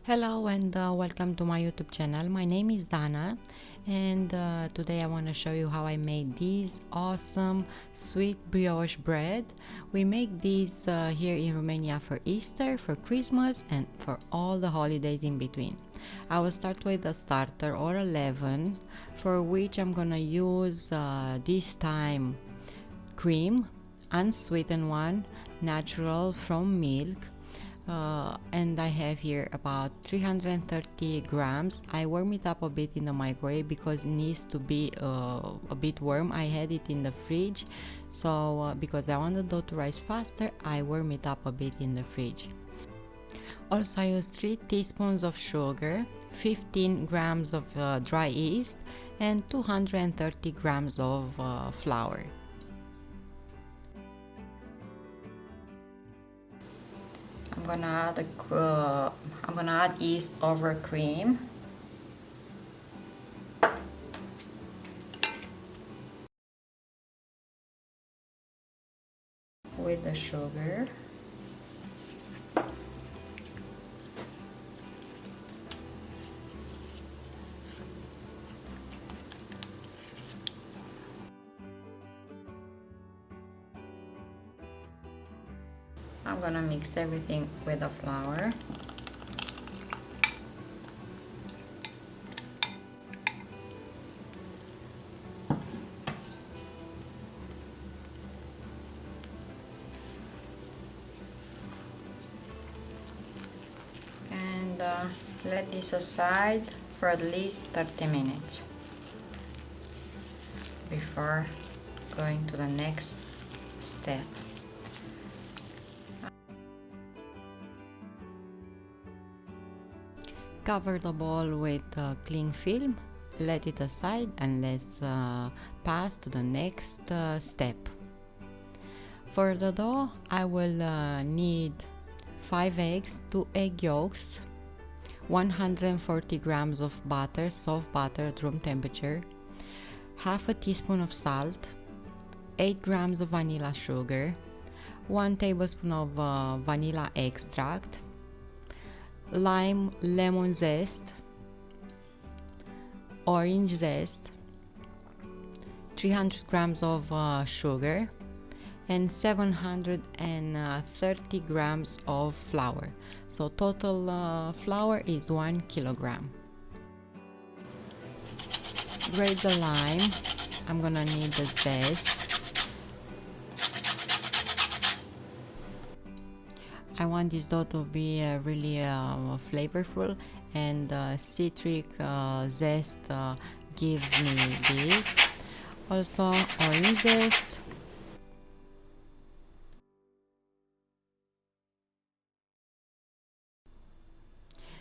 Hello and welcome to my YouTube channel. My name is Dana and today I want to show you how I made this awesome sweet brioche bread. We make these here in Romania for Easter, for Christmas and for all the holidays in between. I will start with a starter or a leaven, for which I'm gonna use this time cream, unsweetened one, natural from milk. And I have here about 330 grams. I warm it up a bit in the microwave because it needs to be a bit warm. I had it in the fridge, so because I want the dough to rise faster, I warm it up a bit in the fridge. Also, I use 3 teaspoons of sugar, 15 grams of dry yeast, and 230 grams of flour. I'm gonna add yeast over cream. With the sugar. I'm gonna mix everything with the flour. And let this aside for at least 30 minutes before going to the next step. Cover the bowl with cling film, let it aside, and let's pass to the next step. For the dough, I will need 5 eggs, 2 egg yolks, 140 grams of butter, soft butter at room temperature, half a teaspoon of salt, 8 grams of vanilla sugar, 1 tablespoon of vanilla extract, lime, lemon zest, orange zest, 300 grams of sugar, and 730 grams of flour. So total flour is 1 kilogram. Grate the lime. I'm gonna need the zest. I want this dough to be really flavorful, and citric zest gives me this. Also orange zest.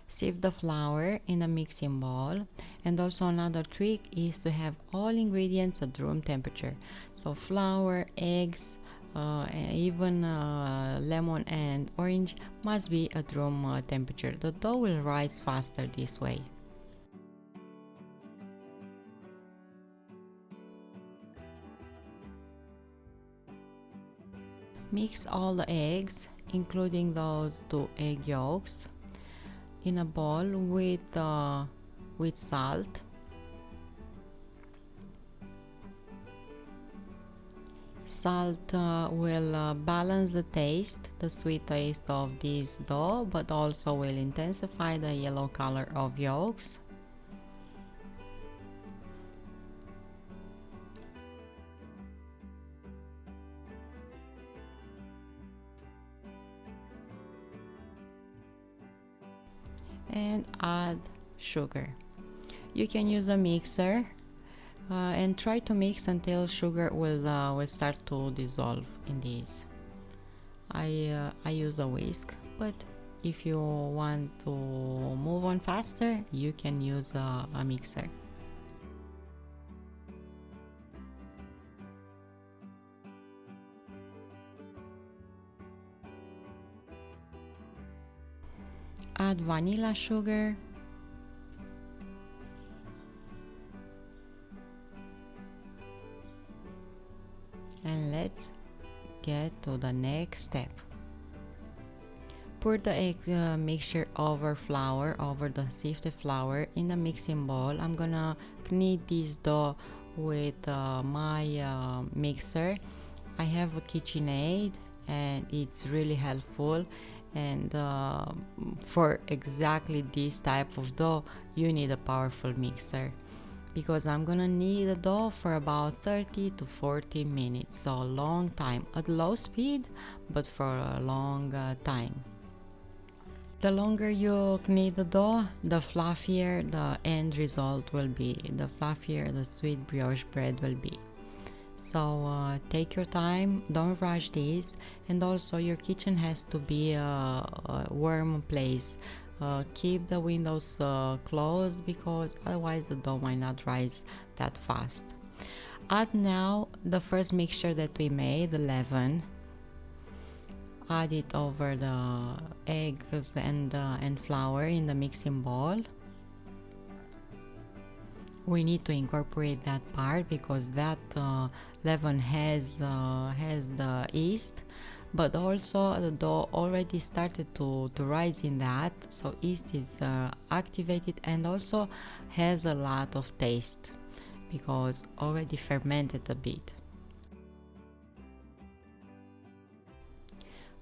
Sieve the flour in a mixing bowl, and also another trick is to have all ingredients at room temperature. So flour, eggs, even lemon and orange must be at room temperature. The dough will rise faster this way. Mix all the eggs, including those 2 egg yolks, in a bowl with salt. Salt will balance the taste, the sweet taste of this dough, but also will intensify the yellow color of yolks. And add sugar. You can use a mixer and try to mix until sugar will start to dissolve in this. I use a whisk, but if you want to move on faster, you can use a mixer. Add vanilla sugar, and let's get to the next step. pour the egg mixture over the sifted flour in the mixing bowl. I'm gonna knead this dough with my mixer. I have a KitchenAid and it's really helpful, and for exactly this type of dough you need a powerful mixer, because I'm gonna knead the dough for about 30 to 40 minutes, so a long time at low speed, but for a long time. The longer you knead the dough, the fluffier the end result will be, the fluffier the sweet brioche bread will be. So take your time, don't rush this, and also your kitchen has to be a warm place. Keep the windows closed, because otherwise the dough might not rise that fast. Add now the first mixture that we made, the leaven. Add it over the eggs and flour in the mixing bowl. We need to incorporate that part because that leaven has the yeast, but also the dough already started to rise in that, so yeast is activated and also has a lot of taste because already fermented a bit.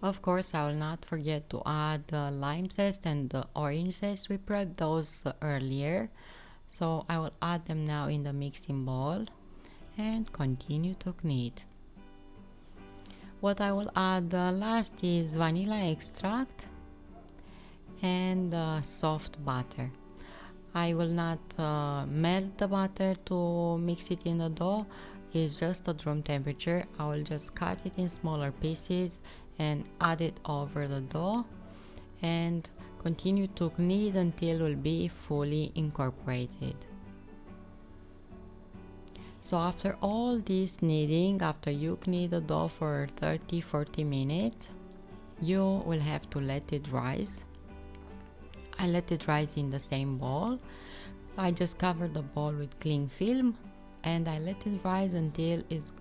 Of course, I will not forget to add the lime zest and the orange zest. We prepped those earlier, so I will add them now in the mixing bowl and continue to knead. What I will add last is vanilla extract and soft butter. I will not melt the butter to mix it in the dough. It's just at room temperature. I will just cut it in smaller pieces and add it over the dough and continue to knead until it will be fully incorporated. So after all this kneading, after you knead the dough for 30-40 minutes, you will have to let it rise. I let it rise in the same bowl. I just covered the bowl with cling film and I let it rise until it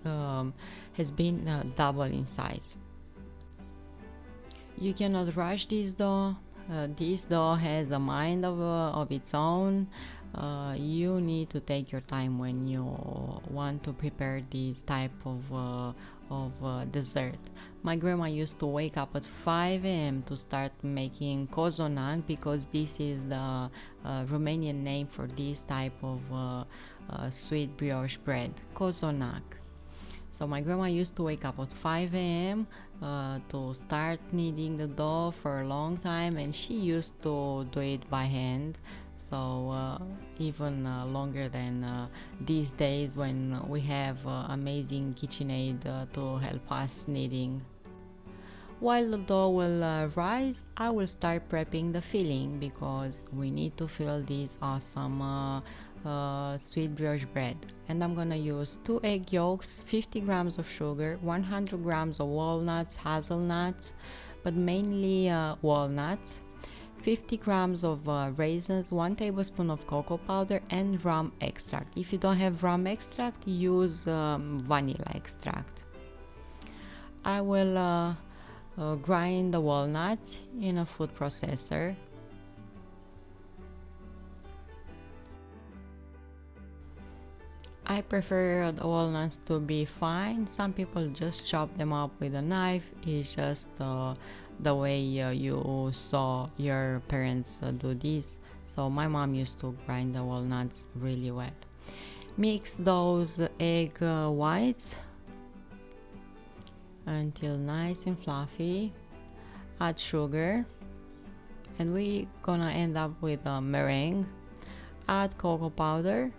has been double in size. You cannot rush this dough. This dough has a mind of its own. You need to take your time when you want to prepare this type of dessert. My grandma used to wake up at 5 a.m. to start making cozonac, because this is the Romanian name for this type of sweet brioche bread, cozonac. So my grandma used to wake up at 5 a.m. To start kneading the dough for a long time, and she used to do it by hand, so even longer than these days when we have amazing KitchenAid to help us kneading. While the dough will rise, I will start prepping the filling, because we need to fill this awesome sweet brioche bread. And I'm gonna use 2 egg yolks, 50 grams of sugar, 100 grams of walnuts, hazelnuts, but mainly walnuts, 50 grams of raisins, 1 tablespoon of cocoa powder, and rum extract. If you don't have rum extract, use vanilla extract. I will grind the walnuts in a food processor. I prefer the walnuts to be fine. Some people just chop them up with a knife. It's just the way you saw your parents do this. So my mom used to grind the walnuts really well. Mix those egg whites until nice and fluffy. Add sugar, and we're gonna end up with a meringue. Add cocoa powder,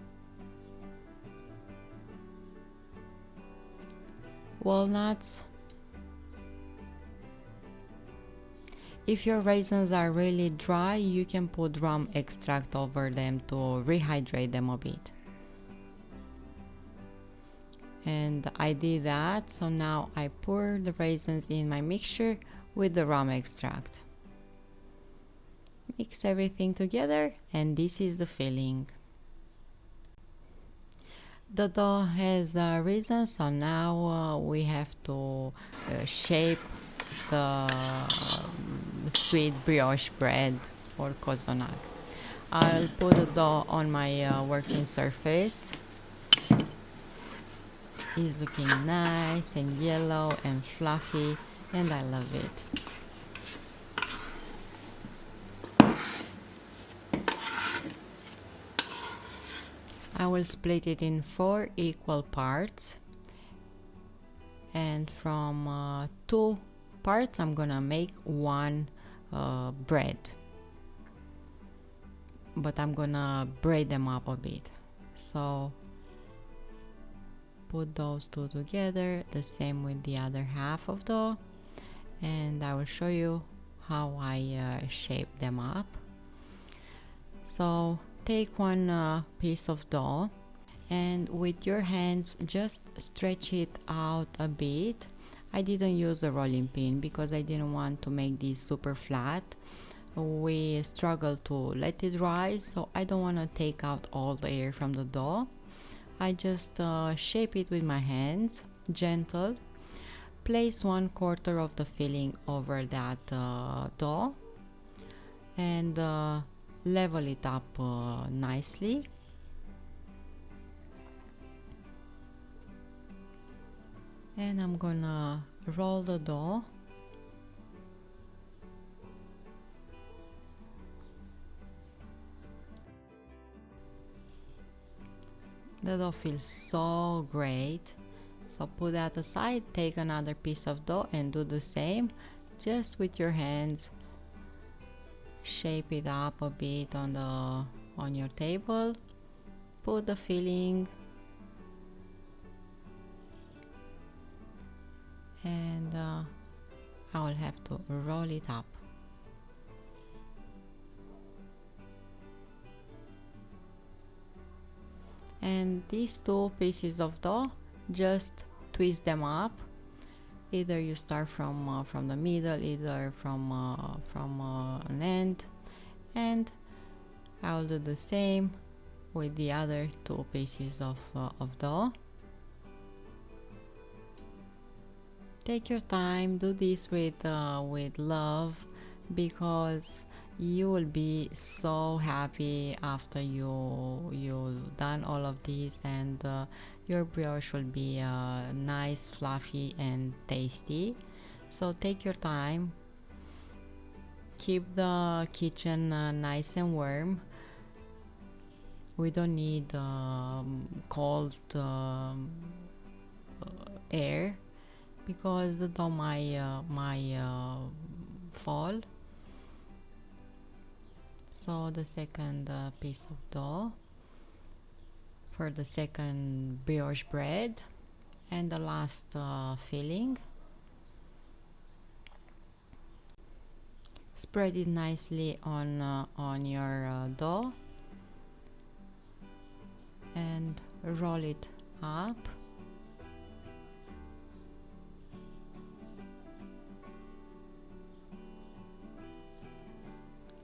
walnuts. If your raisins are really dry, you can put rum extract over them to rehydrate them a bit. And I did that, so now I pour the raisins in my mixture with the rum extract. Mix everything together, and this is the filling. The dough has risen, so now we have to shape sweet brioche bread or Cozonac. I'll put the dough on my working surface. It's looking nice and yellow and fluffy, and I love it. I will split it in 4 equal parts, and from 2 parts I'm gonna make 1 bread, but I'm gonna braid them up a bit. So put those 2 together, the same with the other half of dough, and I will show you how I shape them up. So take 1 piece of dough, and with your hands just stretch it out a bit. I didn't use a rolling pin because I didn't want to make these super flat. We struggle to let it rise, so I don't want to take out all the air from the dough. I just shape it with my hands, gentle. Place 1/4 of the filling over that dough and level it up nicely. And I'm gonna roll the dough. The dough feels so great. So put that aside, take another piece of dough and do the same, just with your hands. Shape it up a bit on your table. Put the filling and I will have to roll it up. And these 2 pieces of dough, just twist them up. Either you start from the middle, either from an end, and I will do the same with the other 2 pieces of dough. Take your time, do this with love, because you will be so happy after you've done all of this, and your brioche will be nice, fluffy and tasty. So take your time, keep the kitchen nice and warm. We don't need cold air because the dough might fall. So the second piece of dough for the second brioche bread, and the last filling. Spread it nicely on your dough and roll it up.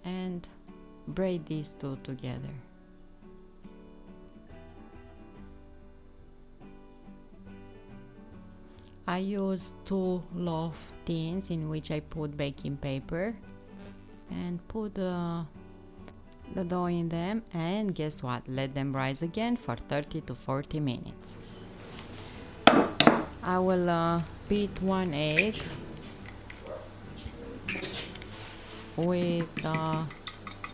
And braid these 2 together. I use 2 loaf tins in which I put baking paper and put the dough in them, and guess what? Let them rise again for 30 to 40 minutes. I will beat 1 egg with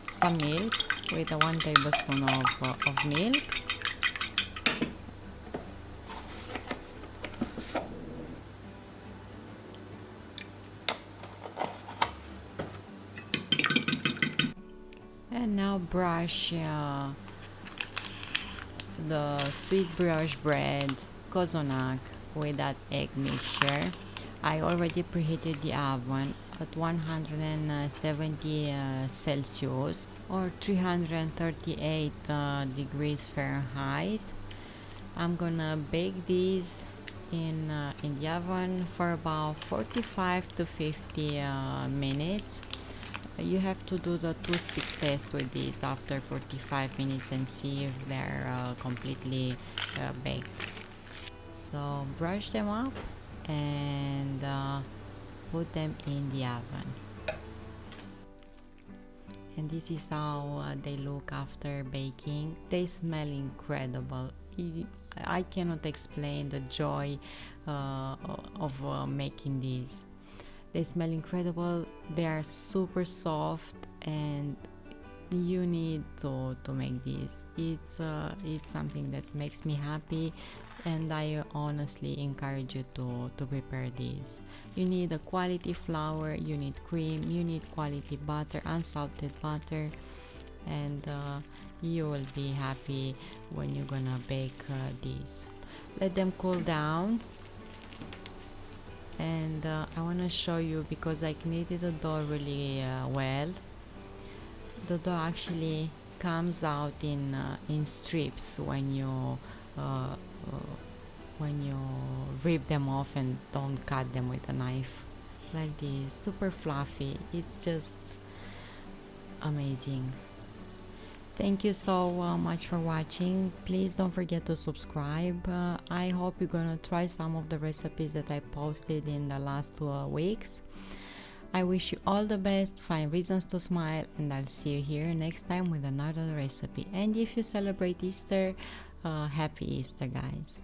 some milk, with 1 tablespoon of milk. And now brush the sweet brioche bread, Cozonac, with that egg mixture. I already preheated the oven at 170 Celsius or 338 degrees Fahrenheit. I'm gonna bake these in the oven for about 45 to 50 minutes. You have to do the toothpick test with these after 45 minutes and see if they're completely baked. So brush them up and put them in the oven. and this is how they look after baking. They smell incredible. I cannot explain the joy of making these. They smell incredible. They are super soft, and you need to make this. It's something that makes me happy, and I honestly encourage you to prepare this. You need a quality flour, you need cream, you need quality butter, unsalted butter, and you will be happy when you're gonna bake these. Let them cool down, and I want to show you, because I kneaded the dough really well. The dough actually comes out in strips when you uh, rip them off and don't cut them with a knife, like this. Super fluffy. It's just amazing. Thank you so much for watching. Please don't forget to subscribe. I hope you're gonna try some of the recipes that I posted in the last 2 weeks. I wish you all the best, find reasons to smile, and I'll see you here next time with another recipe. And if you celebrate Easter, happy Easter, guys.